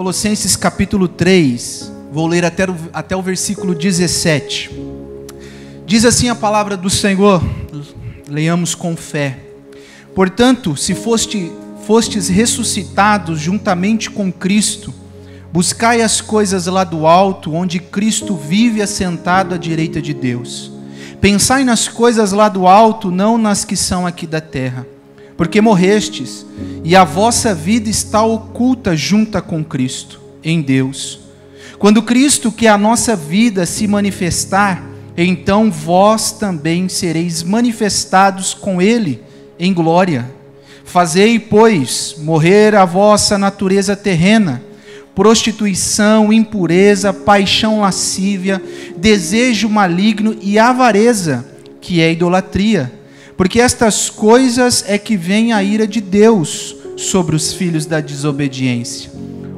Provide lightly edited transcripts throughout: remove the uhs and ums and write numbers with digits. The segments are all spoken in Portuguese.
Colossenses capítulo 3, vou ler até o versículo 17. Diz assim a palavra do Senhor, leiamos com fé. Portanto, se fostes ressuscitados juntamente com Cristo, buscai as coisas lá do alto, onde Cristo vive assentado à direita de Deus. Pensai nas coisas lá do alto, não nas que são aqui da terra. Porque morrestes, e a vossa vida está oculta junta com Cristo, em Deus. Quando Cristo, que é a nossa vida, se manifestar, então vós também sereis manifestados com Ele em glória. Fazei, pois, morrer a vossa natureza terrena, prostituição, impureza, paixão lascívia, desejo maligno e avareza, que é idolatria. Porque estas coisas é que vem a ira de Deus sobre os filhos da desobediência.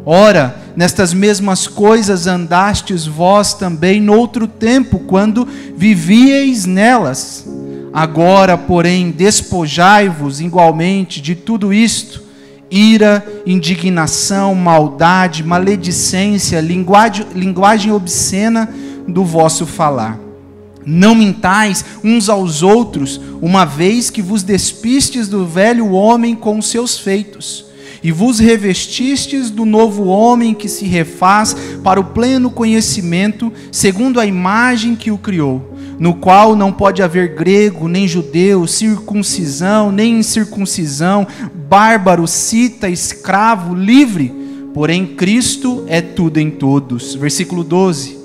Ora, nestas mesmas coisas andastes vós também noutro tempo, quando vivíeis nelas. Agora, porém, despojai-vos igualmente de tudo isto: ira, indignação, maldade, maledicência, linguagem obscena do vosso falar. Não mintais uns aos outros, uma vez que vos despistes do velho homem com os seus feitos, e vos revestistes do novo homem que se refaz para o pleno conhecimento, segundo a imagem que o criou, no qual não pode haver grego, nem judeu, circuncisão, nem incircuncisão, bárbaro, cita, escravo, livre, porém Cristo é tudo em todos. Versículo 12.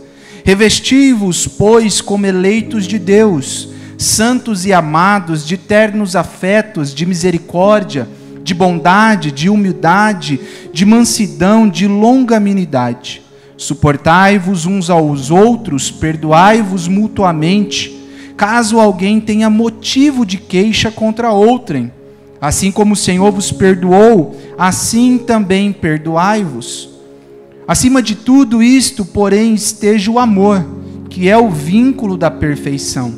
Revesti-vos, pois, como eleitos de Deus, santos e amados, de ternos afetos, de misericórdia, de bondade, de humildade, de mansidão, de longanimidade. Suportai-vos uns aos outros, perdoai-vos mutuamente, caso alguém tenha motivo de queixa contra outrem. Assim como o Senhor vos perdoou, assim também perdoai-vos. Acima de tudo isto, porém, esteja o amor, que é o vínculo da perfeição.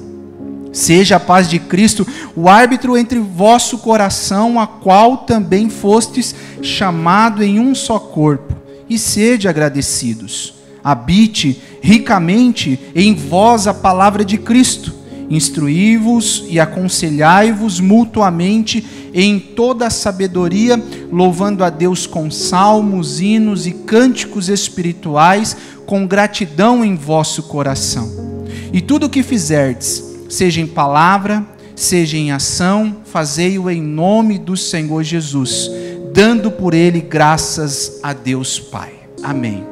Seja a paz de Cristo o árbitro entre vosso coração, a qual também fostes chamado em um só corpo, e sede agradecidos. Habite ricamente em vós a palavra de Cristo. Instruí-vos e aconselhai-vos mutuamente em toda a sabedoria, louvando a Deus com salmos, hinos e cânticos espirituais, com gratidão em vosso coração. E tudo o que fizerdes, seja em palavra, seja em ação, fazei-o em nome do Senhor Jesus, dando por ele graças a Deus Pai. Amém.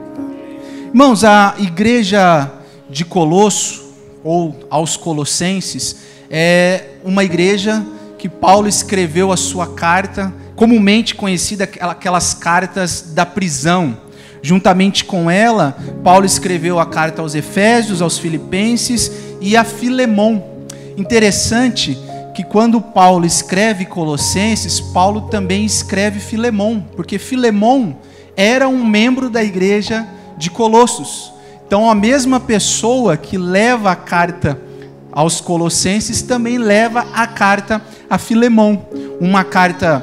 Irmãos, a igreja de Colosso, ou aos Colossenses, é uma igreja que Paulo escreveu a sua carta, comumente conhecida, aquelas cartas da prisão. Juntamente com ela, Paulo escreveu a carta aos Efésios, aos Filipenses e a Filemon. Interessante que quando Paulo escreve Colossenses, Paulo também escreve Filemon, porque Filemon era um membro da igreja de Colossos. Então a mesma pessoa que leva a carta aos Colossenses também leva a carta a Filemon. Uma carta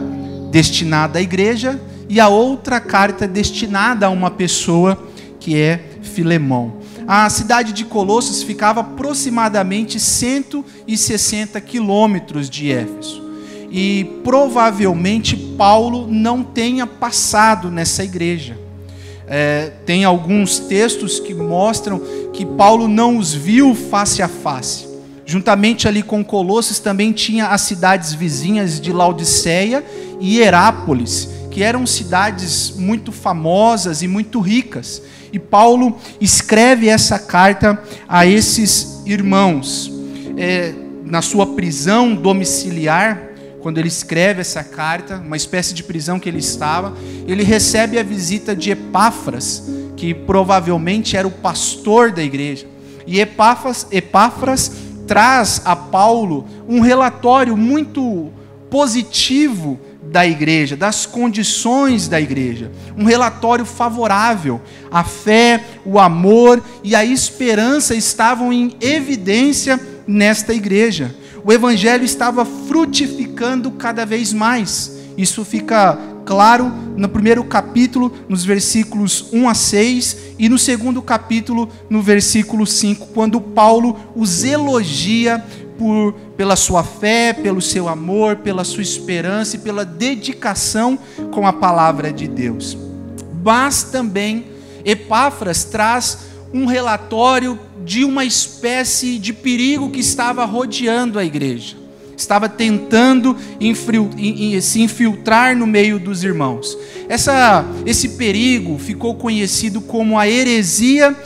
destinada à igreja e a outra carta destinada a uma pessoa que é Filemon. A cidade de Colossos ficava aproximadamente 160 quilômetros de Éfeso. E provavelmente Paulo não tenha passado nessa igreja. Tem alguns textos que mostram que Paulo não os viu face a face. Juntamente ali com Colossos também tinha as cidades vizinhas de Laodiceia e Herápolis, que eram cidades muito famosas e muito ricas. E Paulo escreve essa carta a esses irmãos. Na sua prisão domiciliar, quando ele escreve essa carta, uma espécie de prisão que ele estava, ele recebe a visita de Epáfras, que provavelmente era o pastor da igreja. E Epáfras traz a Paulo um relatório muito positivo da igreja, das condições da igreja. Um relatório favorável. A fé, o amor e a esperança estavam em evidência nesta igreja. O evangelho estava frutificando cada vez mais. Isso fica claro no primeiro capítulo, nos versículos 1 a 6, e no segundo capítulo, no versículo 5, quando Paulo os elogia pela sua fé, pelo seu amor, pela sua esperança e pela dedicação com a palavra de Deus. Mas também Epáfras traz um relatório de uma espécie de perigo que estava rodeando a igreja. Estava tentando se infiltrar no meio dos irmãos. Esse perigo ficou conhecido como a heresia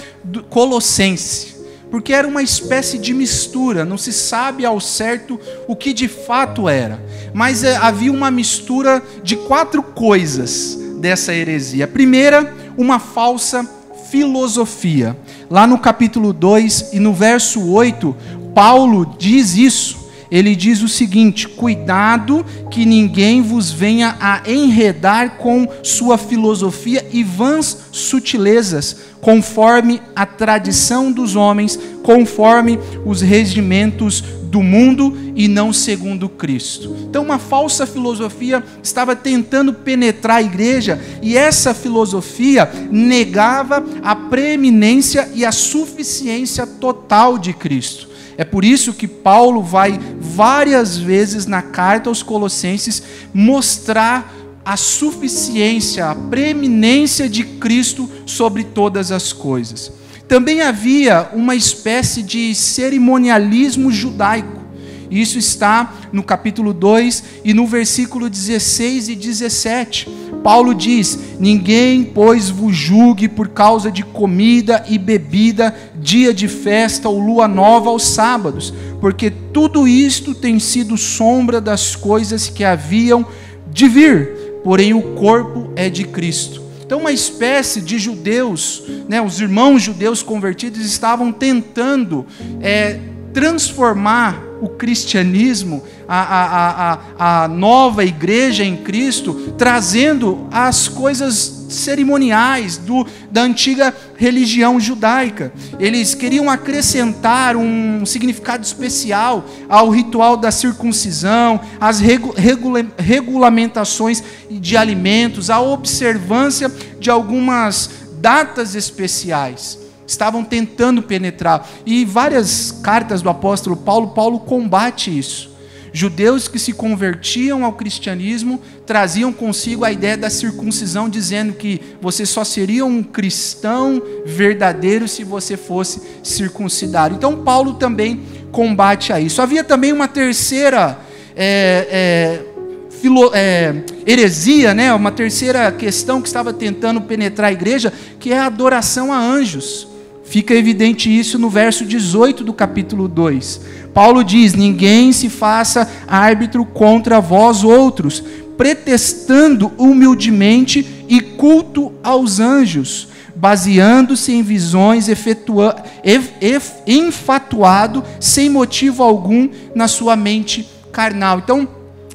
colossense, porque era uma espécie de mistura, não se sabe ao certo o que de fato era, mas havia uma mistura de 4 coisas dessa heresia. A primeira, uma falsa filosofia. Lá no capítulo 2 e no verso 8, Paulo diz isso. Ele diz o seguinte: cuidado que ninguém vos venha a enredar com sua filosofia e vãs sutilezas, conforme a tradição dos homens, conforme os regimentos do mundo e não segundo Cristo. Então uma falsa filosofia estava tentando penetrar a igreja, e essa filosofia negava a preeminência e a suficiência total de Cristo. É por isso que Paulo vai várias vezes na carta aos Colossenses mostrar a suficiência, a preeminência de Cristo sobre todas as coisas. Também havia uma espécie de cerimonialismo judaico. Isso está no capítulo 2 e no versículo 16 e 17. Paulo diz: ninguém, pois, vos julgue por causa de comida e bebida, dia de festa ou lua nova aos sábados, porque tudo isto tem sido sombra das coisas que haviam de vir, porém o corpo é de Cristo. Então uma espécie de judeus, os irmãos judeus convertidos estavam tentando transformar o cristianismo, a nova igreja em Cristo, trazendo as coisas cerimoniais da antiga religião judaica. Eles queriam acrescentar um significado especial ao ritual da circuncisão, às regulamentações de alimentos, à observância de algumas datas especiais. Estavam tentando penetrar, e várias cartas do apóstolo Paulo combate isso. Judeus que se convertiam ao cristianismo traziam consigo a ideia da circuncisão, dizendo que você só seria um cristão verdadeiro se você fosse circuncidado. Então Paulo também combate a isso. Havia também uma terceira heresia, uma terceira questão que estava tentando penetrar a igreja, que é a adoração a anjos. Fica evidente isso no verso 18 do capítulo 2. Paulo diz: ninguém se faça árbitro contra vós outros, pretextando humildemente e culto aos anjos, baseando-se em visões, enfatuado, sem motivo algum, na sua mente carnal. Então,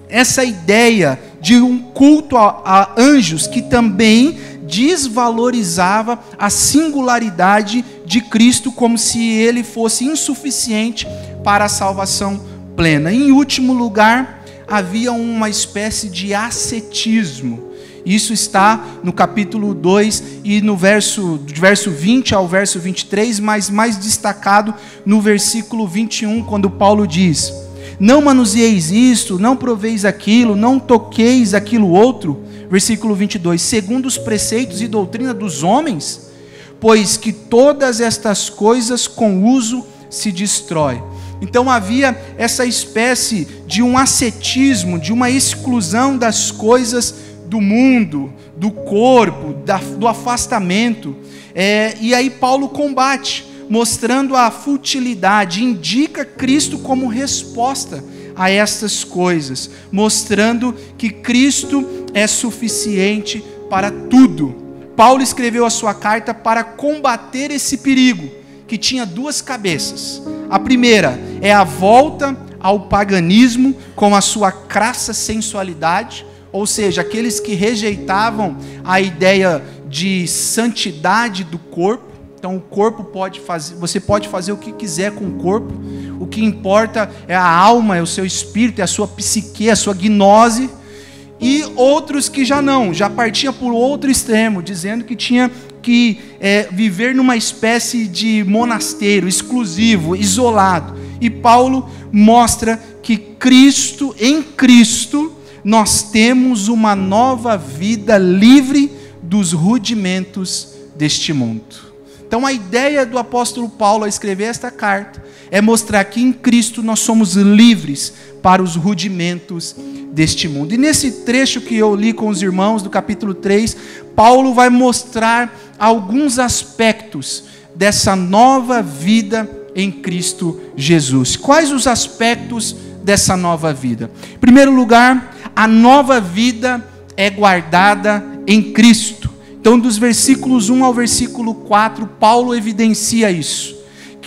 essa ideia de um culto a anjos, que também desvalorizava a singularidade de Cristo, como se ele fosse insuficiente para a salvação plena. E, em último lugar, havia uma espécie de ascetismo. Isso está no capítulo 2 e no verso 20 ao verso 23, mas mais destacado no versículo 21, quando Paulo diz: não manuseeis isto, não proveis aquilo, não toqueis aquilo outro. Versículo 22, segundo os preceitos e doutrina dos homens, pois que todas estas coisas com uso se destrói. Então havia essa espécie de um ascetismo, de uma exclusão das coisas do mundo, do corpo, do afastamento. E aí Paulo combate, mostrando a futilidade, indica Cristo como resposta a estas coisas, mostrando que Cristo é suficiente para tudo. Paulo escreveu a sua carta para combater esse perigo, que tinha 2 cabeças. A primeira é a volta ao paganismo com a sua crassa sensualidade, ou seja, aqueles que rejeitavam a ideia de santidade do corpo. Então o corpo você pode fazer o que quiser com o corpo, o que importa é a alma, é o seu espírito, é a sua psique, a sua gnose. e outros que já não, já partiam por outro extremo, dizendo que tinha que viver numa espécie de monasterio exclusivo, isolado. E Paulo mostra que em Cristo, nós temos uma nova vida livre dos rudimentos deste mundo. Então a ideia do apóstolo Paulo ao escrever esta carta é mostrar que em Cristo nós somos livres para os rudimentos deste mundo. E nesse trecho que eu li com os irmãos do capítulo 3, Paulo vai mostrar alguns aspectos dessa nova vida em Cristo Jesus. Quais os aspectos dessa nova vida? Em primeiro lugar, a nova vida é guardada em Cristo. Então, dos versículos 1 ao versículo 4, Paulo evidencia isso.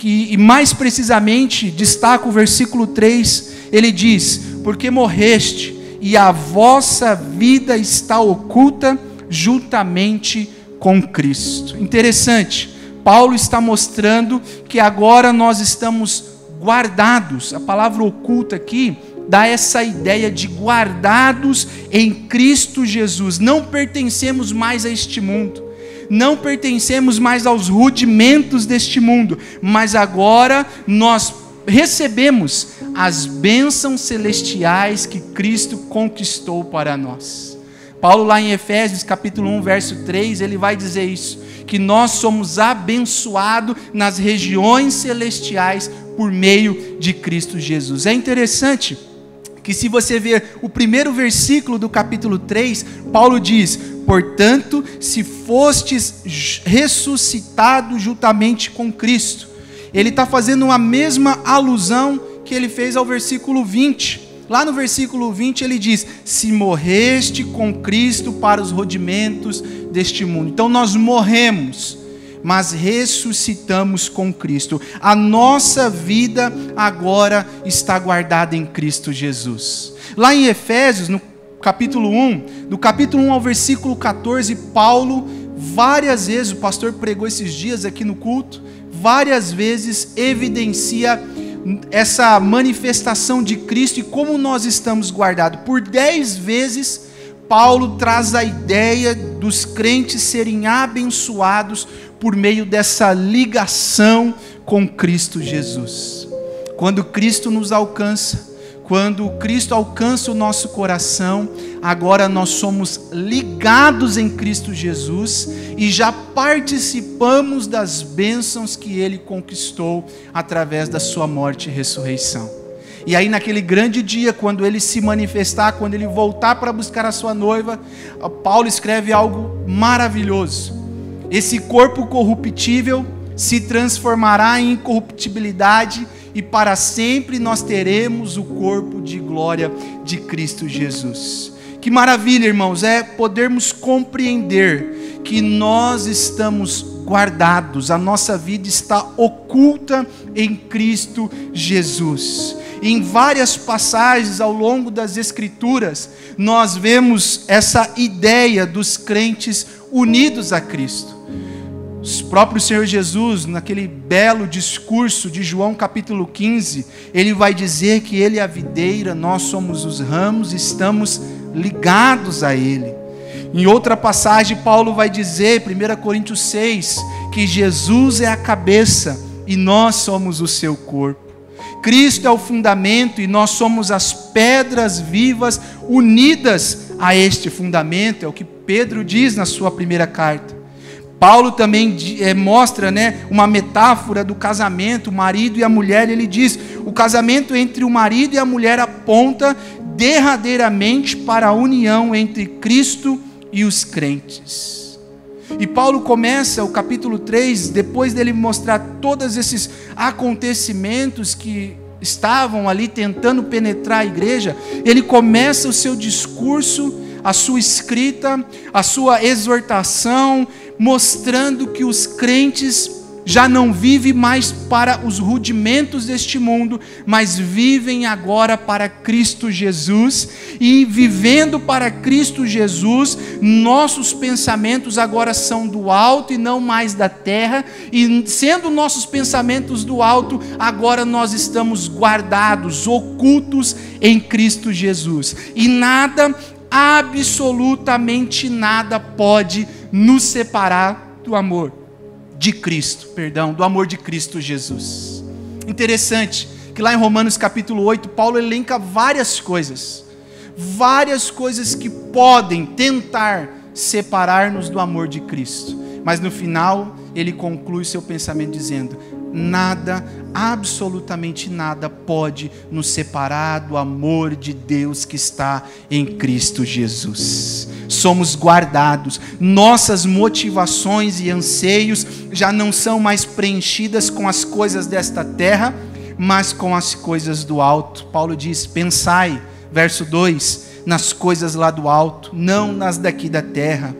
E mais precisamente, destaca o versículo 3, ele diz: porque morreste, e a vossa vida está oculta juntamente com Cristo. Interessante, Paulo está mostrando que agora nós estamos guardados. A palavra oculta aqui dá essa ideia de guardados em Cristo Jesus. Não pertencemos mais a este mundo, não pertencemos mais aos rudimentos deste mundo, mas agora nós recebemos as bênçãos celestiais que Cristo conquistou para nós. Paulo lá em Efésios capítulo 1, verso 3, ele vai dizer isso, que nós somos abençoados nas regiões celestiais por meio de Cristo Jesus. É interessante que se você ver o primeiro versículo do capítulo 3, Paulo diz: portanto, se fostes ressuscitados juntamente com Cristo. Ele está fazendo a mesma alusão que ele fez ao versículo 20. Lá no versículo 20 ele diz: se morreste com Cristo para os rudimentos deste mundo. Então nós morremos, mas ressuscitamos com Cristo. A nossa vida agora está guardada em Cristo Jesus. Lá em Efésios, no capítulo 1, do capítulo 1 ao versículo 14, Paulo, várias vezes, o pastor pregou esses dias aqui no culto, várias vezes evidencia essa manifestação de Cristo e como nós estamos guardados. Por 10 vezes, Paulo traz a ideia dos crentes serem abençoados por meio dessa ligação com Cristo Jesus. Quando Cristo nos alcança, quando Cristo alcança o nosso coração, agora nós somos ligados em Cristo Jesus e já participamos das bênçãos que Ele conquistou através da sua morte e ressurreição. E aí naquele grande dia, quando Ele se manifestar, quando Ele voltar para buscar a sua noiva, Paulo escreve algo maravilhoso. Esse corpo corruptível se transformará em incorruptibilidade e para sempre nós teremos o corpo de glória de Cristo Jesus. Que maravilha, irmãos, é podermos compreender que nós estamos guardados, a nossa vida está oculta em Cristo Jesus. Em várias passagens ao longo das Escrituras, nós vemos essa ideia dos crentes unidos a Cristo. O próprio Senhor Jesus, naquele belo discurso de João capítulo 15, ele vai dizer que Ele é a videira, nós somos os ramos, estamos ligados a Ele. Em outra passagem, Paulo vai dizer, 1 Coríntios 6, que Jesus é a cabeça e nós somos o seu corpo. Cristo é o fundamento e nós somos as pedras vivas unidas a este fundamento, é o que Pedro diz na sua primeira carta. Paulo também mostra, uma metáfora do casamento, o marido e a mulher. Ele diz: o casamento entre o marido e a mulher aponta derradeiramente para a união entre Cristo e os crentes. E Paulo começa o capítulo 3, depois dele mostrar todos esses acontecimentos que estavam ali tentando penetrar a igreja, ele começa o seu discurso, a sua escrita, a sua exortação, mostrando que os crentes já não vivem mais para os rudimentos deste mundo, mas vivem agora para Cristo Jesus, e vivendo para Cristo Jesus, nossos pensamentos agora são do alto e não mais da terra, e sendo nossos pensamentos do alto, agora nós estamos guardados, ocultos em Cristo Jesus, e nada absolutamente nada pode nos separar do amor de Cristo, do amor de Cristo Jesus. Interessante que lá em Romanos capítulo 8, Paulo elenca várias coisas que podem tentar separar-nos do amor de Cristo. Mas no final, ele conclui seu pensamento dizendo: nada, absolutamente nada pode nos separar do amor de Deus que está em Cristo Jesus. Somos guardados, nossas motivações e anseios já não são mais preenchidas com as coisas desta terra, mas com as coisas do alto. Paulo diz: pensai, verso 2, nas coisas lá do alto, não nas daqui da terra.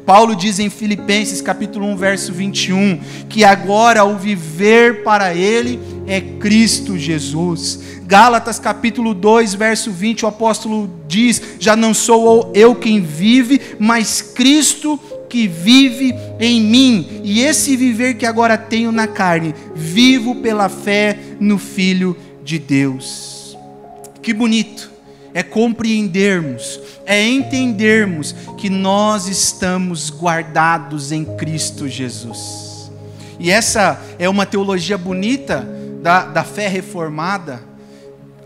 Paulo diz em Filipenses capítulo 1, verso 21, que agora o viver para ele é Cristo Jesus. Gálatas capítulo 2, verso 20, o apóstolo diz: já não sou eu quem vive, mas Cristo que vive em mim. E esse viver que agora tenho na carne, vivo pela fé no Filho de Deus. Que bonito é compreendermos, é entendermos que nós estamos guardados em Cristo Jesus. E essa é uma teologia bonita da fé reformada,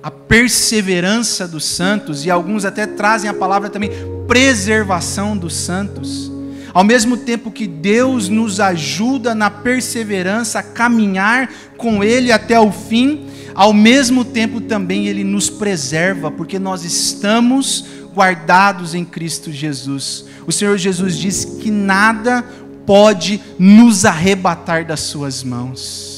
a perseverança dos santos, e alguns até trazem a palavra também, preservação dos santos. Ao mesmo tempo que Deus nos ajuda na perseverança a caminhar com Ele até o fim, ao mesmo tempo também Ele nos preserva, porque nós estamos guardados em Cristo Jesus. O Senhor Jesus disse que nada pode nos arrebatar das suas mãos.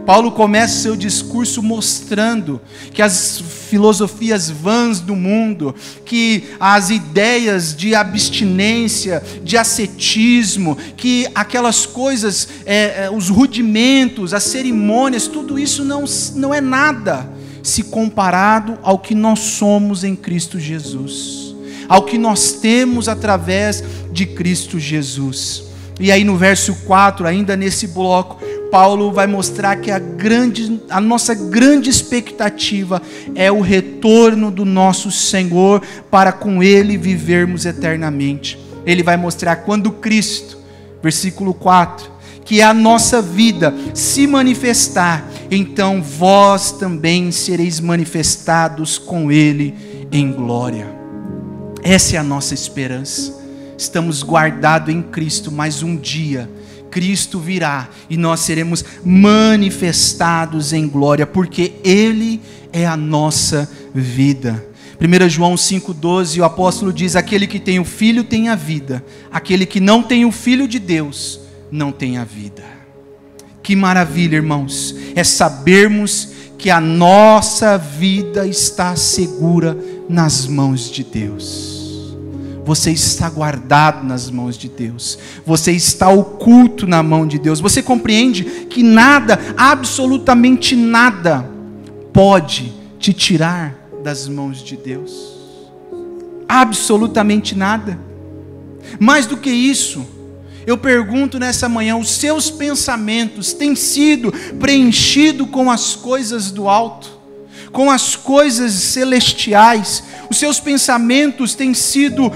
Paulo começa seu discurso mostrando que as filosofias vãs do mundo, que as ideias de abstinência, de ascetismo, que aquelas coisas, os rudimentos, as cerimônias, tudo isso não é nada se comparado ao que nós somos em Cristo Jesus, ao que nós temos através de Cristo Jesus. E aí no verso 4, ainda nesse bloco, Paulo vai mostrar que a nossa grande expectativa é o retorno do nosso Senhor, para com Ele vivermos eternamente. Ele vai mostrar quando Cristo, versículo 4, que é a nossa vida, se manifestar, então vós também sereis manifestados com Ele em glória. Essa é a nossa esperança. Estamos guardados em Cristo, mas um dia Cristo virá e nós seremos manifestados em glória, porque Ele é a nossa vida. 1 João 5,12, o apóstolo diz: aquele que tem o Filho tem a vida, aquele que não tem o Filho de Deus não tem a vida. Que maravilha, irmãos, é sabermos que a nossa vida está segura nas mãos de Deus. Você está guardado nas mãos de Deus. Você está oculto na mão de Deus. Você compreende que nada, absolutamente nada, pode te tirar das mãos de Deus? Absolutamente nada. Mais do que isso, eu pergunto nessa manhã: os seus pensamentos têm sido preenchidos com as coisas do alto, com as coisas celestiais? Os seus pensamentos têm sido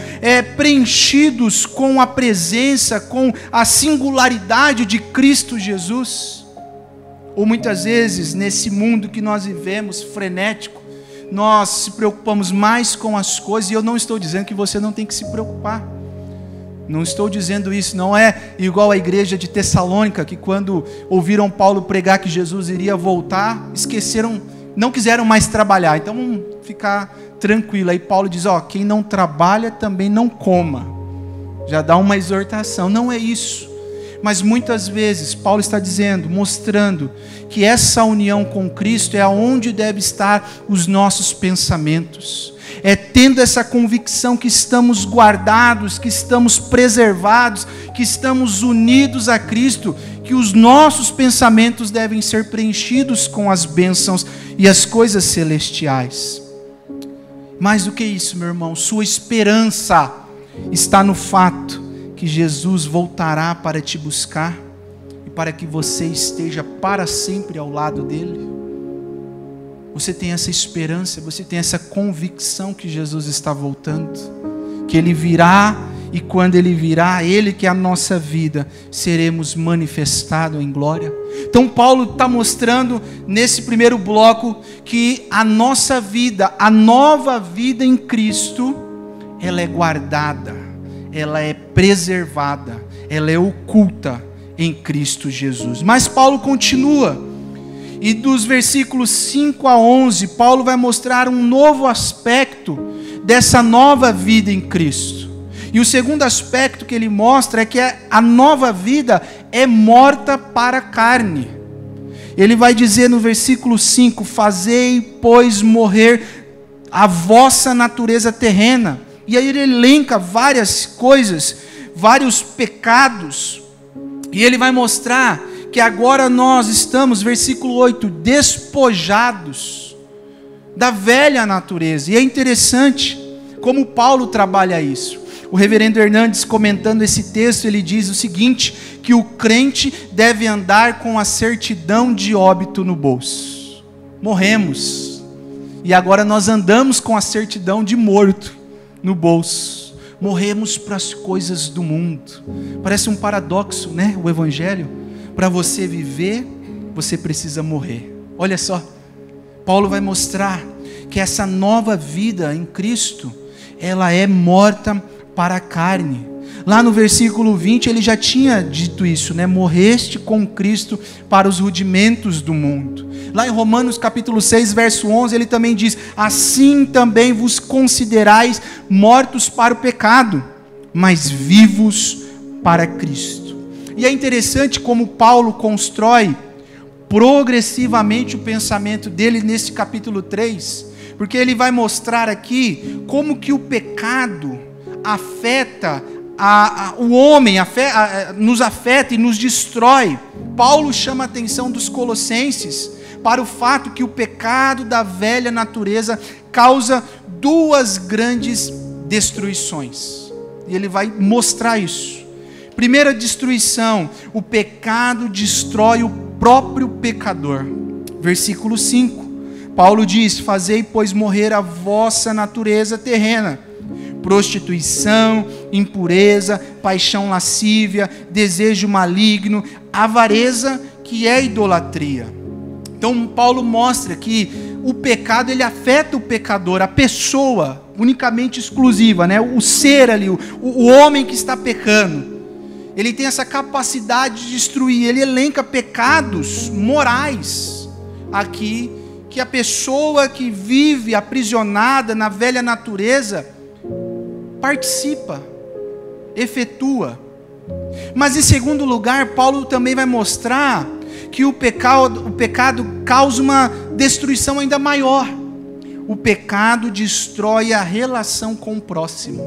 preenchidos com a presença, com a singularidade de Cristo Jesus? Ou muitas vezes, nesse mundo que nós vivemos, frenético, nós se preocupamos mais com as coisas, e eu não estou dizendo que você não tem que se preocupar. Não estou dizendo isso, não é igual a igreja de Tessalônica, que quando ouviram Paulo pregar que Jesus iria voltar, não quiseram mais trabalhar. Então vamos ficar tranquilo. Aí Paulo diz: quem não trabalha também não coma. Já dá uma exortação. Não é isso. Mas muitas vezes Paulo está dizendo, mostrando que essa união com Cristo é aonde deve estar os nossos pensamentos. É tendo essa convicção que estamos guardados, que estamos preservados, que estamos unidos a Cristo, que os nossos pensamentos devem ser preenchidos com as bênçãos e as coisas celestiais. Mais do que isso, meu irmão, sua esperança está no fato que Jesus voltará para te buscar e para que você esteja para sempre ao lado dele. Você tem essa esperança, você tem essa convicção que Jesus está voltando. que Ele virá, e quando Ele virá, Ele que é a nossa vida, seremos manifestados em glória. Então Paulo está mostrando nesse primeiro bloco que a nossa vida, a nova vida em Cristo, ela é guardada, ela é preservada, ela é oculta em Cristo Jesus. Mas Paulo continua, e dos versículos 5 a 11, Paulo vai mostrar um novo aspecto dessa nova vida em Cristo. E o segundo aspecto que ele mostra é que a nova vida é morta para a carne. Ele vai dizer no versículo 5, fazei, pois, morrer a vossa natureza terrena. E aí ele elenca várias coisas, vários pecados, e ele vai mostrar que agora nós estamos, versículo 8, despojados da velha natureza. E é interessante como Paulo trabalha isso. O reverendo Hernandes, comentando esse texto, ele diz o seguinte, que o crente deve andar com a certidão de óbito no bolso. Morremos, e agora nós andamos com a certidão de morto no bolso. Morremos para as coisas do mundo. Parece um paradoxo, né? O evangelho. Para você viver, você precisa morrer. Olha só, Paulo vai mostrar que essa nova vida em Cristo, ela é morta para a carne. Lá no versículo 20 ele já tinha dito isso, né? Morreste com Cristo para os rudimentos do mundo. Lá em Romanos capítulo 6, verso 11, ele também diz, assim também vos considerais mortos para o pecado, mas vivos para Cristo. E é interessante como Paulo constrói progressivamente o pensamento dele nesse capítulo 3, porque ele vai mostrar aqui como que o pecado afeta o homem, nos afeta e nos destrói. Paulo chama a atenção dos colossenses para o fato que o pecado da velha natureza causa duas grandes destruições. E ele vai mostrar isso. Primeira destruição, o pecado destrói o próprio pecador. Versículo 5, Paulo diz, fazei, pois, morrer a vossa natureza terrena, prostituição, impureza, paixão lascívia, desejo maligno, avareza, que é idolatria. Então Paulo mostra que o pecado, ele afeta o pecador, a pessoa unicamente exclusiva, né? O ser ali, o homem que está pecando. Ele tem essa capacidade de destruir. Ele elenca pecados morais aqui, que a pessoa que vive aprisionada na velha natureza participa, efetua. Mas em segundo lugar, Paulo também vai mostrar que o pecado causa uma destruição ainda maior. O pecado destrói a relação com o próximo.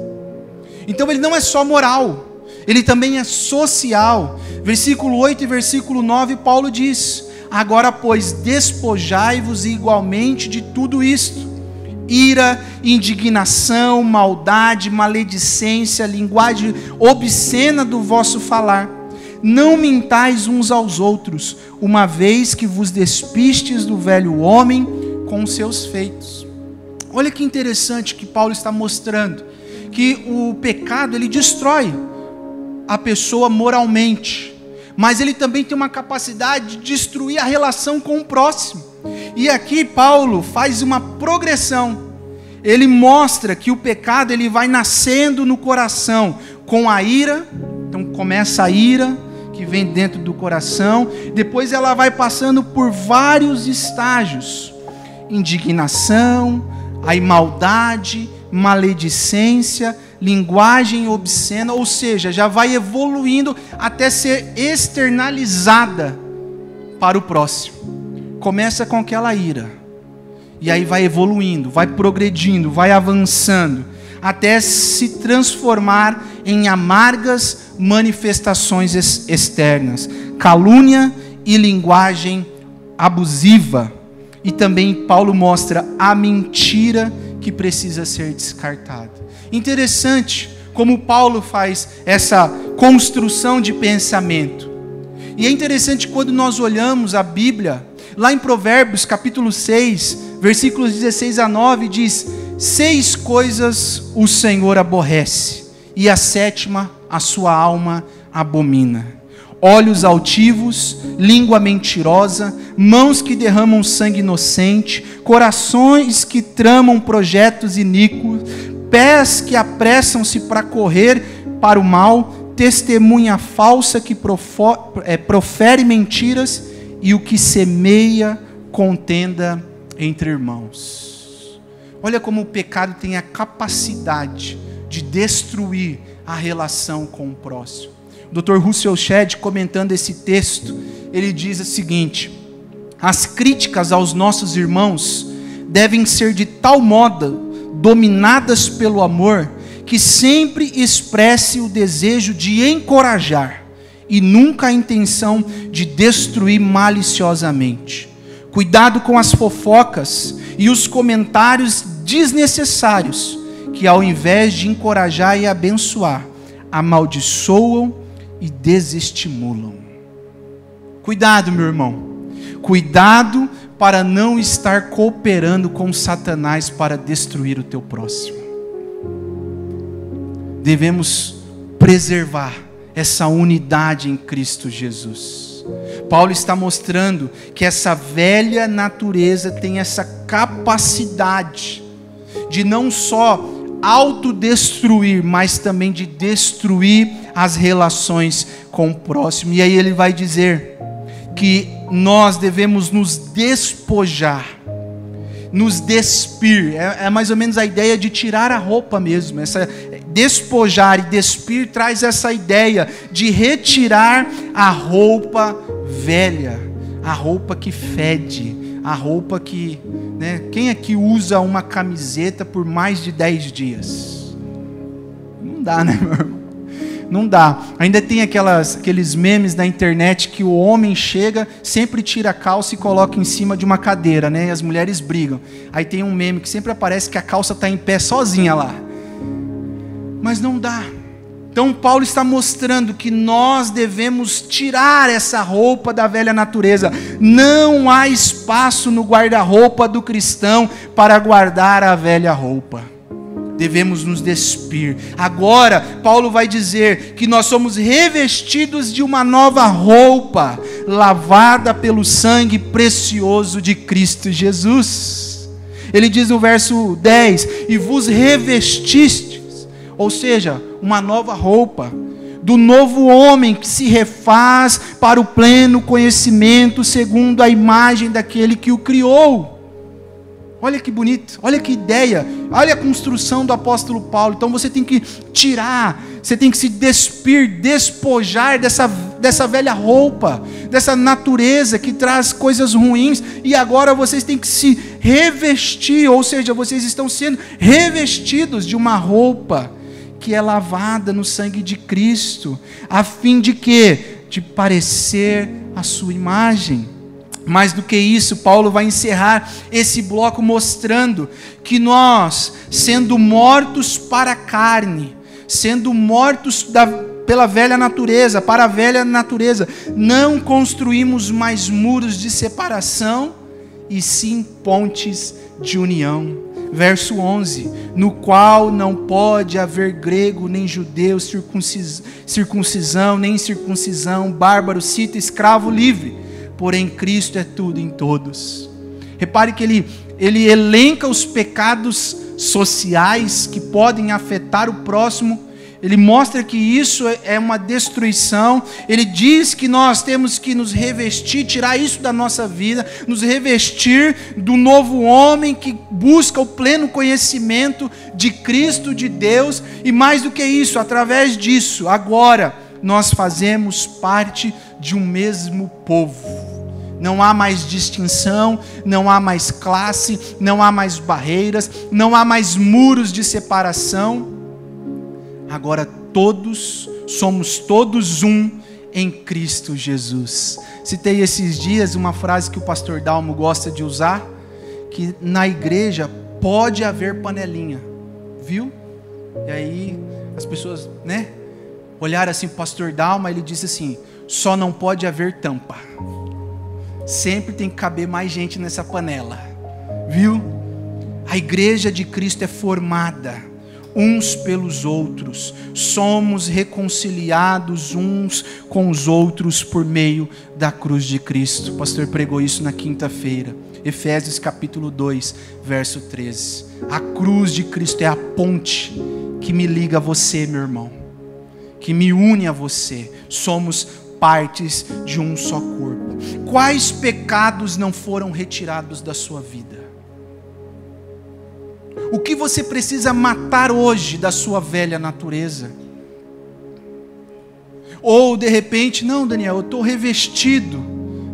Então ele não é só moral, ele também é social. Versículo 8 e versículo 9, Paulo diz, agora, pois, despojai-vos igualmente de tudo isto: ira, indignação, maldade, maledicência, linguagem obscena do vosso falar. Não mintais uns aos outros, uma vez que vos despistes do velho homem com os seus feitos. Olha que interessante que Paulo está mostrando, que o pecado, ele destrói a pessoa moralmente, mas ele também tem uma capacidade de destruir a relação com o próximo. E aqui Paulo faz uma progressão. Ele mostra que o pecado, ele vai nascendo no coração com a ira. Então começa a ira que vem dentro do coração, depois ela vai passando por vários estágios: indignação, aí maldade, maledicência, linguagem obscena, ou seja, já vai evoluindo até ser externalizada para o próximo. Começa com aquela ira, e aí vai evoluindo, vai progredindo, vai avançando, até se transformar em amargas manifestações externas, calúnia e linguagem abusiva. E também Paulo mostra a mentira que precisa ser descartada. Interessante como Paulo faz essa construção de pensamento. E é interessante quando nós olhamos a Bíblia, lá em Provérbios capítulo 6, versículos 16 a 9, diz: 6 coisas o Senhor aborrece, e a 7ª a sua alma abomina: olhos altivos, língua mentirosa, mãos que derramam sangue inocente, corações que tramam projetos iníquos, pés que apressam-se para correr para o mal, testemunha falsa que profere mentiras, e o que semeia contenda entre irmãos. Olha como o pecado tem a capacidade de destruir a relação com o próximo. O Dr. Russell Shedd, comentando esse texto, ele diz o seguinte: as críticas aos nossos irmãos devem ser de tal modo dominadas pelo amor, que sempre expresse o desejo de encorajar e nunca a intenção de destruir maliciosamente. Cuidado com as fofocas e os comentários desnecessários, que ao invés de encorajar e abençoar, amaldiçoam e desestimulam. Cuidado, meu irmão. Cuidado para não estar cooperando com Satanás para destruir o teu próximo. Devemos preservar essa unidade em Cristo Jesus. Paulo está mostrando que essa velha natureza tem essa capacidade de não só autodestruir, mas também de destruir as relações com o próximo. E aí ele vai dizer que nós devemos nos despojar, nos despir. É mais ou menos a ideia de tirar a roupa mesmo. Essa despojar e despir traz essa ideia de retirar a roupa velha, a roupa que fede, a roupa que, né? Quem aqui usa uma camiseta por mais de 10 dias? Não dá, né, meu irmão? Não dá. Ainda tem aqueles memes na internet que o homem chega, sempre tira a calça e coloca em cima de uma cadeira, né? E as mulheres brigam. Aí tem um meme que sempre aparece que a calça está em pé sozinha lá. Mas não dá. Então Paulo está mostrando que nós devemos tirar essa roupa da velha natureza. Não há espaço no guarda-roupa do cristão para guardar a velha roupa. Devemos nos despir. Agora, Paulo vai dizer que nós somos revestidos de uma nova roupa, lavada pelo sangue precioso de Cristo Jesus. Ele diz no verso 10: e vos revestistes, ou seja, uma nova roupa, do novo homem que se refaz para o pleno conhecimento segundo a imagem daquele que o criou. Olha que bonito, olha que ideia, olha a construção do apóstolo Paulo. Então você tem que tirar, você tem que se despir, despojar dessa velha roupa, dessa natureza que traz coisas ruins, e agora vocês têm que se revestir, ou seja, vocês estão sendo revestidos de uma roupa que é lavada no sangue de Cristo, a fim de quê? De parecer a sua imagem. Mais do que isso, Paulo vai encerrar esse bloco mostrando que nós, sendo mortos para a carne, sendo mortos pela velha natureza, para a velha natureza, não construímos mais muros de separação, e sim pontes de união. Verso 11: no qual não pode haver grego nem judeu, circuncisão nem incircuncisão, bárbaro, cita, escravo, livre, porém Cristo é tudo em todos. Repare que ele elenca os pecados sociais que podem afetar o próximo. Ele mostra que isso é uma destruição. Ele diz que nós temos que nos revestir, tirar isso da nossa vida, nos revestir do novo homem que busca o pleno conhecimento de Cristo, de Deus. E mais do que isso, através disso, agora nós fazemos parte de um mesmo povo. Não há mais distinção, não há mais classe, não há mais barreiras, não há mais muros de separação. Agora somos todos um em Cristo Jesus. Citei esses dias uma frase que o pastor Dalmo gosta de usar, que na igreja pode haver panelinha, viu? E aí as pessoas, né, olharam assim para o pastor Dalmo, ele disse assim: só não pode haver tampa. Sempre tem que caber mais gente nessa panela, viu? A igreja de Cristo é formada uns pelos outros. Somos reconciliados uns com os outros por meio da cruz de Cristo. O pastor pregou isso na quinta-feira. Efésios capítulo 2, verso 13. A cruz de Cristo é a ponte que me liga a você, meu irmão, que me une a você. Somos partes de um só corpo. Quais pecados não foram retirados da sua vida? O que você precisa matar hoje da sua velha natureza? Ou de repente, não, Daniel, eu estou revestido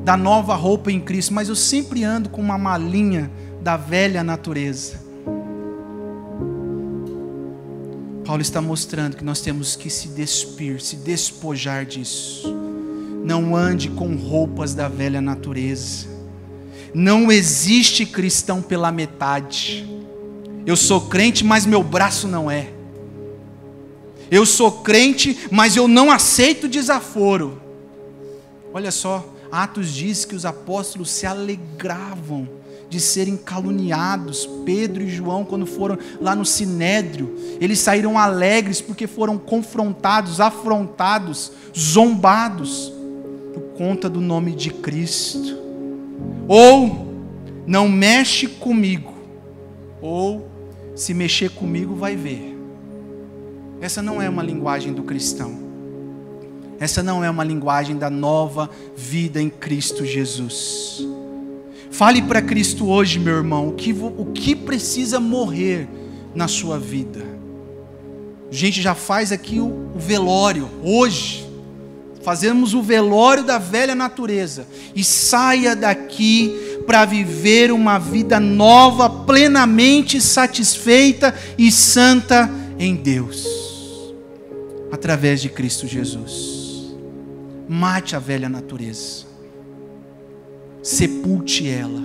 da nova roupa em Cristo, mas eu sempre ando com uma malinha da velha natureza. Paulo está mostrando que nós temos que se despir, se despojar disso. Não ande com roupas da velha natureza. Não existe cristão pela metade. Eu sou crente, mas meu braço não é. Eu sou crente, mas eu não aceito desaforo. Olha só, Atos diz que os apóstolos se alegravam de serem caluniados. Pedro e João, quando foram lá no Sinédrio, eles saíram alegres porque foram confrontados, afrontados, zombados, por conta do nome de Cristo. Ou, não mexe comigo, ou, se mexer comigo vai ver. Essa não é uma linguagem do cristão. Essa não é uma linguagem da nova vida em Cristo Jesus. Fale para Cristo hoje, meu irmão, o que precisa morrer na sua vida. A gente já faz aqui o velório, hoje. Fazemos o velório da velha natureza. E saia daqui para viver uma vida nova, plenamente satisfeita e santa em Deus. Através de Cristo Jesus. Mate a velha natureza. Sepulte ela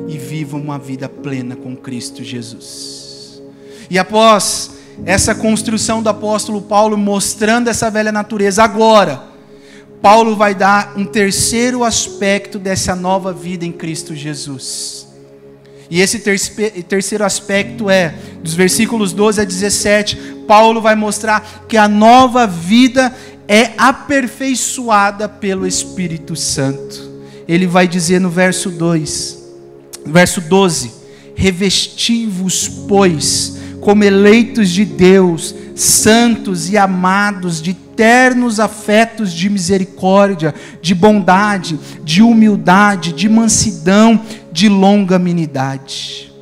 e viva uma vida plena com Cristo Jesus. E após essa construção do apóstolo Paulo mostrando essa velha natureza, agora Paulo vai dar um terceiro aspecto dessa nova vida em Cristo Jesus. E esse terceiro aspecto é, dos versículos 12 a 17, Paulo vai mostrar que a nova vida é aperfeiçoada pelo Espírito Santo. Ele vai dizer no verso 12: revesti-vos, pois, como eleitos de Deus, santos e amados, de ternos afetos de misericórdia, de bondade, de humildade, de mansidão, de longanimidade.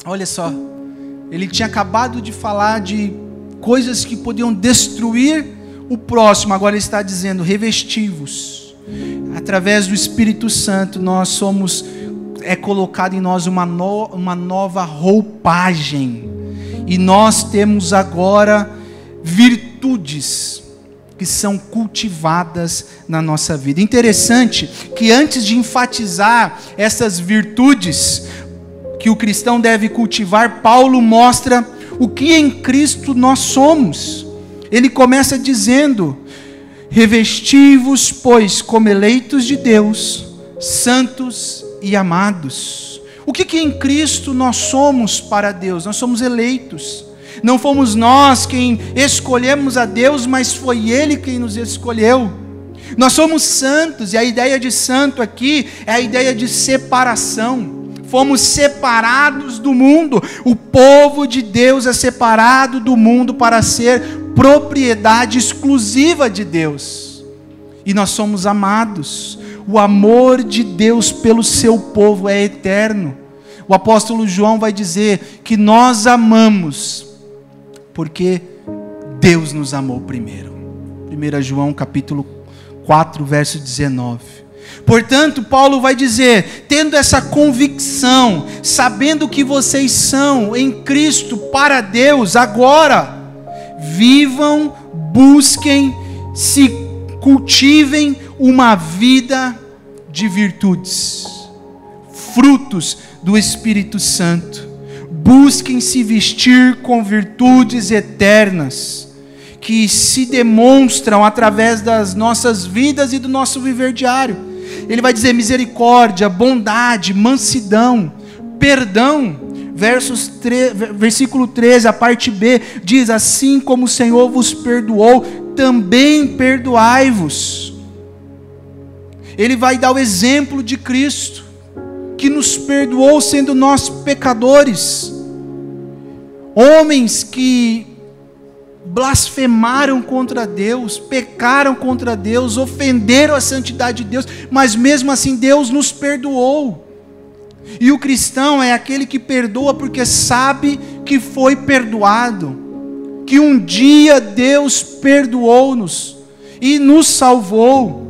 Olha só, ele tinha acabado de falar de coisas que podiam destruir o próximo, agora ele está dizendo: revesti-vos. Através do Espírito Santo nós é colocado em nós uma nova roupagem, e nós temos agora virtudes que são cultivadas na nossa vida. Interessante que antes de enfatizar essas virtudes que o cristão deve cultivar, Paulo mostra o que em Cristo nós somos. Ele começa dizendo: revesti-vos, pois, como eleitos de Deus, santos e amados. O que em Cristo nós somos para Deus? Nós somos eleitos. Não fomos nós quem escolhemos a Deus, mas foi Ele quem nos escolheu. Nós somos santos, e a ideia de santo aqui é a ideia de separação. Fomos separados do mundo. O povo de Deus é separado do mundo para ser propriedade exclusiva de Deus. E nós somos amados. O amor de Deus pelo seu povo é eterno. O apóstolo João vai dizer que nós amamos porque Deus nos amou primeiro. 1 João capítulo 4, verso 19. Portanto, Paulo vai dizer, tendo essa convicção, sabendo que vocês são em Cristo para Deus, agora, vivam, busquem, se cultivem uma vida de virtudes, frutos do Espírito Santo. Busquem se vestir com virtudes eternas, que se demonstram através das nossas vidas e do nosso viver diário. Ele vai dizer misericórdia, bondade, mansidão, perdão, Versículo 13, a parte B, diz: assim como o Senhor vos perdoou, também perdoai-vos. Ele vai dar o exemplo de Cristo, que nos perdoou sendo nós pecadores, homens que blasfemaram contra Deus, pecaram contra Deus, ofenderam a santidade de Deus, mas mesmo assim Deus nos perdoou. E o cristão é aquele que perdoa porque sabe que foi perdoado, que um dia Deus perdoou-nos e nos salvou.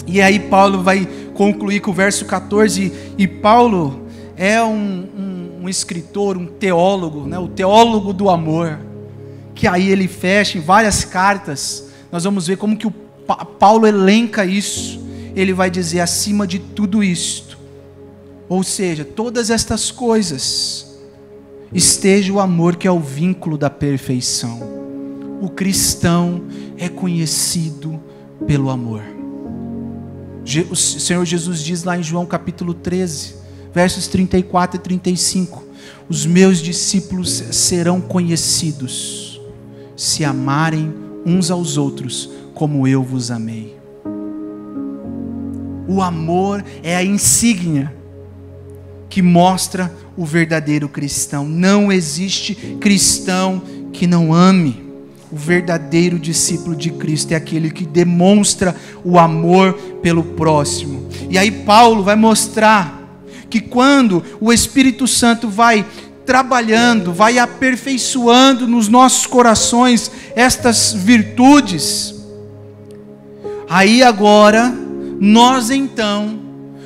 E aí Paulo vai concluir com o verso 14, e Paulo é um escritor, um teólogo, né? O teólogo do amor, que aí ele fecha em várias cartas. Nós vamos ver como que Paulo elenca isso. Ele vai dizer: acima de tudo isto, ou seja, todas estas coisas, esteja o amor, que é o vínculo da perfeição. O cristão é conhecido pelo amor. O Senhor Jesus diz lá em João capítulo 13, versos 34 e 35, os meus discípulos serão conhecidos se amarem uns aos outros como eu vos amei. O amor é a insígnia que mostra o verdadeiro cristão. Não existe cristão que não ame. O verdadeiro discípulo de Cristo é aquele que demonstra o amor pelo próximo. E aí Paulo vai mostrar que quando o Espírito Santo vai trabalhando, vai aperfeiçoando nos nossos corações estas virtudes, aí agora, nós então,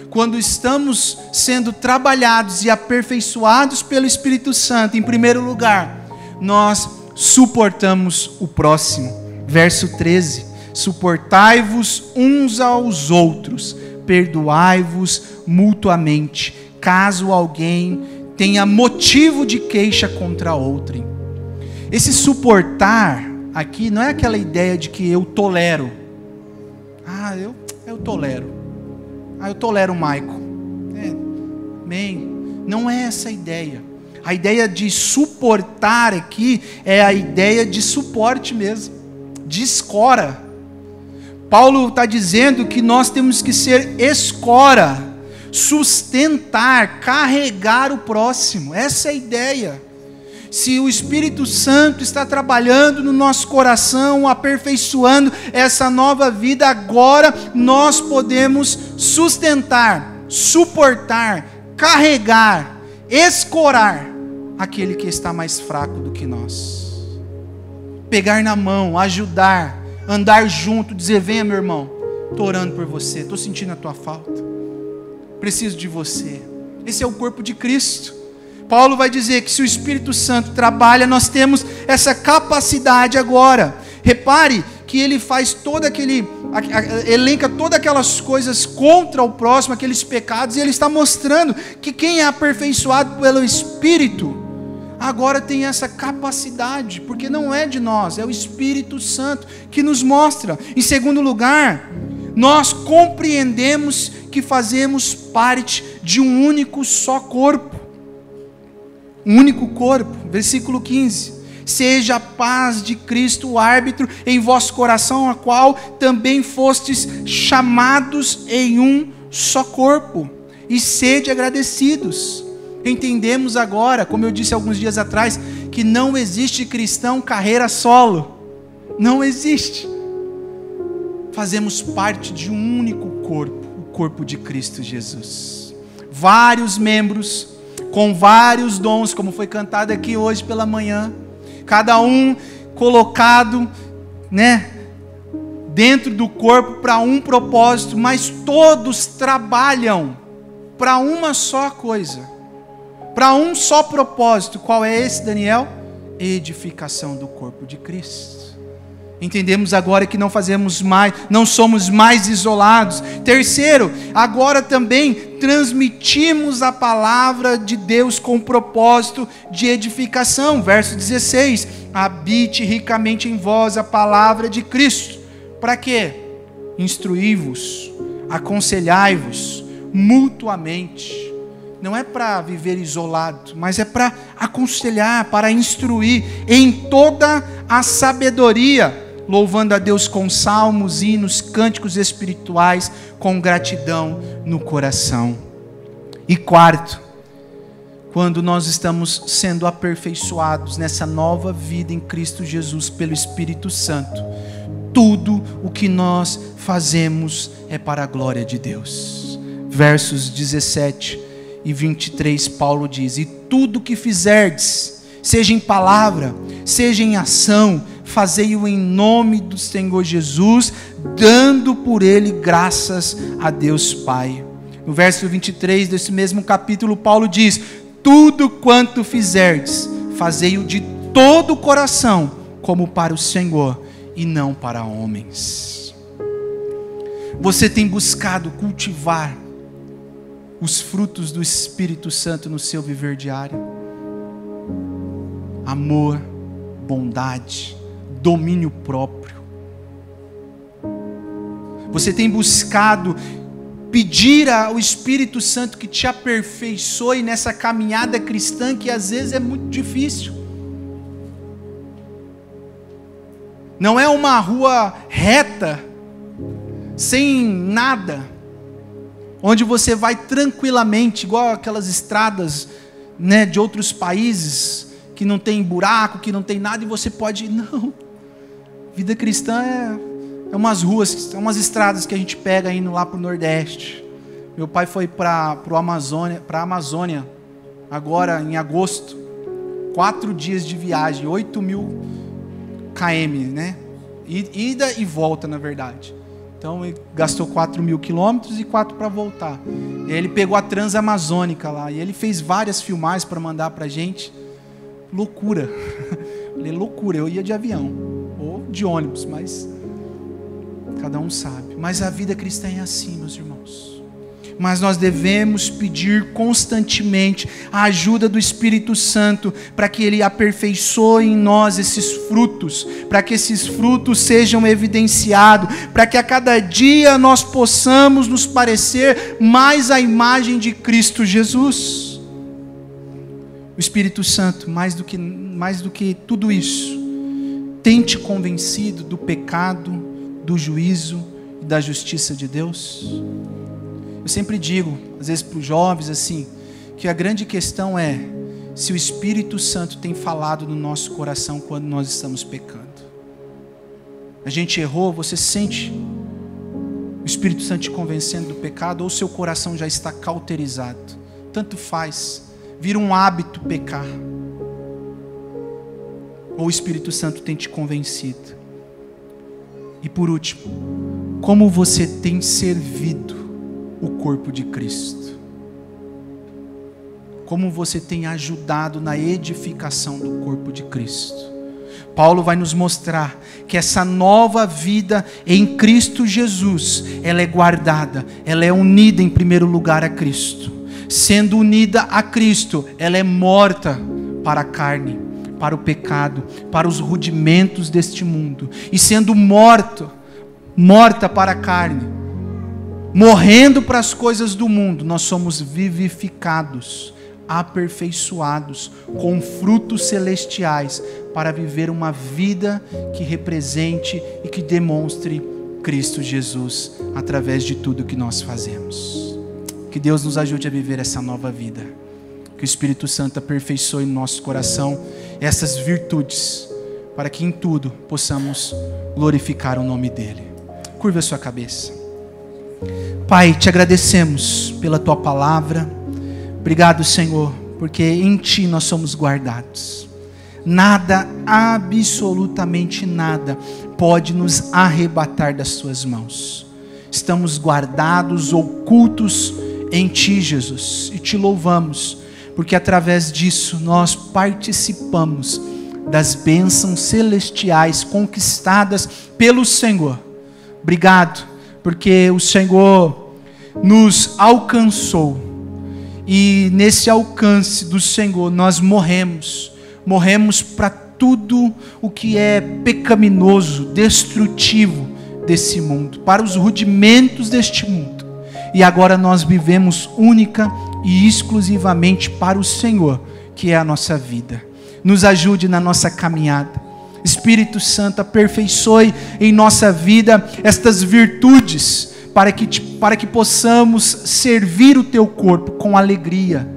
quando estamos sendo trabalhados e aperfeiçoados pelo Espírito Santo, em primeiro lugar, nós suportamos o próximo. Verso 13: suportai-vos uns aos outros, perdoai-vos mutuamente, caso alguém tenha motivo de queixa contra outrem. Esse suportar aqui não é aquela ideia de que eu tolero. Eu tolero. Eu tolero o Maico. Não é essa a ideia. A ideia de suportar aqui é a ideia de suporte mesmo, de escora. Paulo está dizendo que nós temos que ser escora, sustentar, carregar o próximo. Essa é a ideia. Se o Espírito Santo está trabalhando no nosso coração, aperfeiçoando essa nova vida, agora nós podemos sustentar, suportar, carregar, escorar aquele que está mais fraco do que nós. Pegar na mão, ajudar, andar junto, dizer: venha meu irmão, estou orando por você, estou sentindo a tua falta, preciso de você. Esse é o corpo de Cristo. Paulo vai dizer que se o Espírito Santo trabalha, nós temos essa capacidade agora. Repare que ele faz elenca todas aquelas coisas contra o próximo, aqueles pecados, e ele está mostrando que quem é aperfeiçoado pelo Espírito, agora tem essa capacidade, porque não é de nós, é o Espírito Santo que nos mostra. Em segundo lugar, nós compreendemos que fazemos parte de um único só corpo. Um único corpo. Versículo 15. Seja a paz de Cristo o árbitro em vosso coração, a qual também fostes chamados em um só corpo, e sede agradecidos. Entendemos agora, como eu disse alguns dias atrás, que não existe cristão carreira solo. Não existe. Fazemos parte de um único corpo, o corpo de Cristo Jesus. Vários membros, com vários dons, como foi cantado aqui hoje pela manhã, cada um colocado, dentro do corpo para um propósito, mas todos trabalham para uma só coisa, para um só propósito. Qual é esse, Daniel? Edificação do corpo de Cristo. Entendemos agora que não somos mais isolados. Terceiro, agora também transmitimos a palavra de Deus com propósito de edificação. Verso 16: habite ricamente em vós a palavra de Cristo. Para quê? Instruí-vos, aconselhai-vos mutuamente. não é para viver isolado, mas é para aconselhar, para instruir em toda a sabedoria, louvando a Deus com salmos, hinos, cânticos espirituais, com gratidão no coração. E quarto, quando nós estamos sendo aperfeiçoados nessa nova vida em Cristo Jesus pelo Espírito Santo, tudo o que nós fazemos é para a glória de Deus. Versos 17 e 23, Paulo diz: e tudo o que fizerdes, seja em palavra, seja em ação, fazei-o em nome do Senhor Jesus, dando por ele graças a Deus Pai. No verso 23 desse mesmo capítulo, Paulo diz: tudo quanto fizerdes, fazei-o de todo o coração, como para o Senhor e não para homens. Você tem buscado cultivar os frutos do Espírito Santo no seu viver diário? Amor, bondade, domínio próprio. Você tem buscado pedir ao Espírito Santo que te aperfeiçoe nessa caminhada cristã que às vezes é muito difícil. Não é uma rua reta, sem nada, onde você vai tranquilamente, igual aquelas estradas, né, de outros países, que não tem buraco, que não tem nada, e você pode ir. Não. Vida cristã é umas ruas, umas estradas que a gente pega indo lá para o Nordeste. Meu pai foi para a Amazônia, agora em agosto, 4 dias de viagem, 8.000 km, né? Ida e volta, na verdade. Então ele gastou 4.000 quilômetros e 4 para voltar. E aí ele pegou a Transamazônica lá, e ele fez várias filmagens para mandar para a gente. Loucura. Falei, loucura, eu ia de avião ou de ônibus, mas cada um sabe. Mas a vida cristã é assim, meus irmãos. Mas nós devemos pedir constantemente a ajuda do Espírito Santo para que Ele aperfeiçoe em nós esses frutos, para que esses frutos sejam evidenciados, para que a cada dia nós possamos nos parecer mais à imagem de Cristo Jesus. O Espírito Santo, mais do que tudo isso, tem te convencido do pecado, do juízo e da justiça de Deus? Eu sempre digo, às vezes para os jovens assim, que a grande questão é se o Espírito Santo tem falado no nosso coração quando nós estamos pecando. A gente errou, você sente o Espírito Santo te convencendo do pecado, ou seu coração já está cauterizado? Tanto faz, vira um hábito pecar. Ou o Espírito Santo tem te convencido? E por último, como você tem servido o corpo de Cristo? Como você tem ajudado na edificação do corpo de Cristo? Paulo vai nos mostrar que essa nova vida em Cristo Jesus, ela é guardada, ela é unida em primeiro lugar a Cristo. Sendo unida a Cristo, ela é morta para a carne, para o pecado, para os rudimentos deste mundo. E sendo morta para a carne, morrendo para as coisas do mundo, nós somos vivificados, aperfeiçoados, com frutos celestiais, para viver uma vida que represente e que demonstre Cristo Jesus, através de tudo que nós fazemos. Que Deus nos ajude a viver essa nova vida. Que o Espírito Santo aperfeiçoe no nosso coração essas virtudes, para que em tudo possamos glorificar o nome dEle. Curva a sua cabeça. Pai, te agradecemos pela Tua palavra. Obrigado, Senhor, porque em Ti nós somos guardados. Nada, absolutamente nada, pode nos arrebatar das Tuas mãos. Estamos guardados, ocultos em Ti, Jesus, e Te louvamos, porque através disso nós participamos das bênçãos celestiais conquistadas pelo Senhor. Obrigado, porque o Senhor nos alcançou, e nesse alcance do Senhor nós morremos para tudo o que é pecaminoso, destrutivo desse mundo, para os rudimentos deste mundo, e agora nós vivemos única e exclusivamente para o Senhor, que é a nossa vida. Nos ajude na nossa caminhada. Espírito Santo, aperfeiçoe em nossa vida estas virtudes, para que possamos servir o Teu corpo com alegria,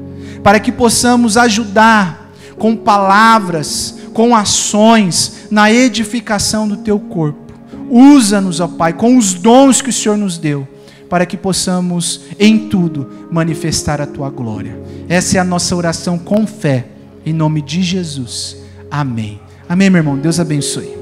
para que possamos ajudar com palavras, com ações, na edificação do Teu corpo. Usa-nos, ó Pai, com os dons que o Senhor nos deu, para que possamos em tudo manifestar a Tua glória. Essa é a nossa oração com fé, em nome de Jesus. Amém. Amém, meu irmão. Deus abençoe.